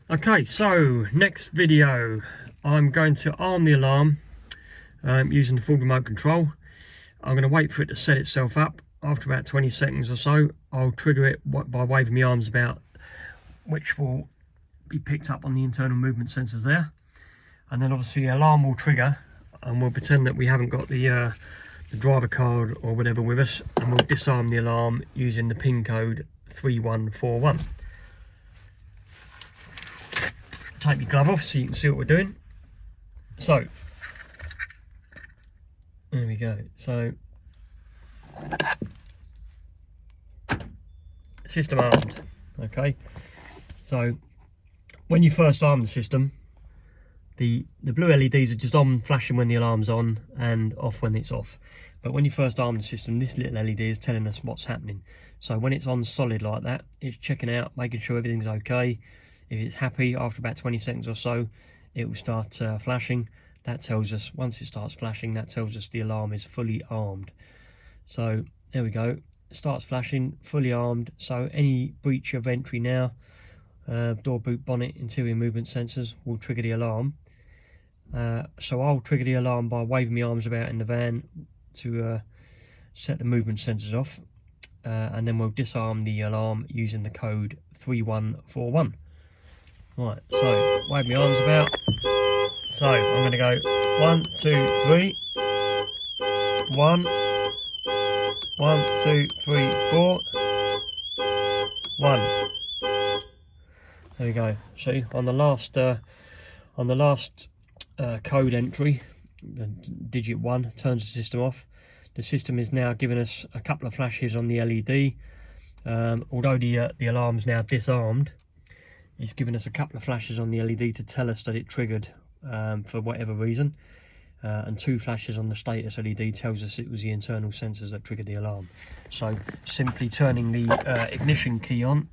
Okay, so next video I'm going to arm the alarm using the full remote control. I'm going to wait for it to set itself up. After about 20 seconds or so, I'll trigger it by waving my arms about, which will be picked up on the internal movement sensors there. And then obviously the alarm will trigger, and we'll pretend that we haven't got the driver card or whatever with us, and we'll disarm the alarm using the pin code 3141. Take your glove off so you can see what we're doing. So there we go. So system armed. Okay, so when you first arm the system, the blue LEDs are just on, flashing when the alarm's on, and off when it's off. But when you first arm the system, this little LED is telling us what's happening. So when it's on solid like that, it's checking out, making sure everything's okay. If it's happy, after about 20 seconds or so, it will start flashing. That tells us, once it starts flashing, that tells us the alarm is fully armed. So there we go, it starts flashing, fully armed. So any breach of entry now, door, boot, bonnet, interior movement sensors will trigger the alarm. So I'll trigger the alarm by waving my arms about in the van to set the movement sensors off, and then we'll disarm the alarm using the code 3141. Right, so wave my arms about. So I'm going to go 1, 2, 3. 1, 1, 2, 3, 4. 1. There we go. See, on the last code entry, the digit 1 turns the system off. The system is now giving us a couple of flashes on the LED. Although the alarm's now disarmed, it's given us a couple of flashes on the LED to tell us that it triggered for whatever reason, and 2 flashes on the status LED tells us it was the internal sensors that triggered the alarm. So simply turning the ignition key on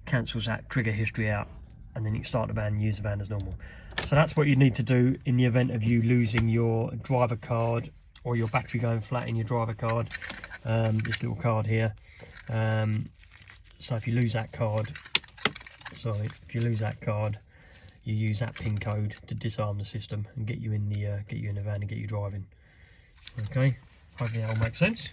cancels that trigger history out, and then you can start the van and use the van as normal. So that's what you need to do in the event of you losing your driver card or your battery going flat in your driver card, this little card here. So if you lose that card, you use that pin code to disarm the system and get you in the van and get you driving. Okay, hopefully that all makes sense.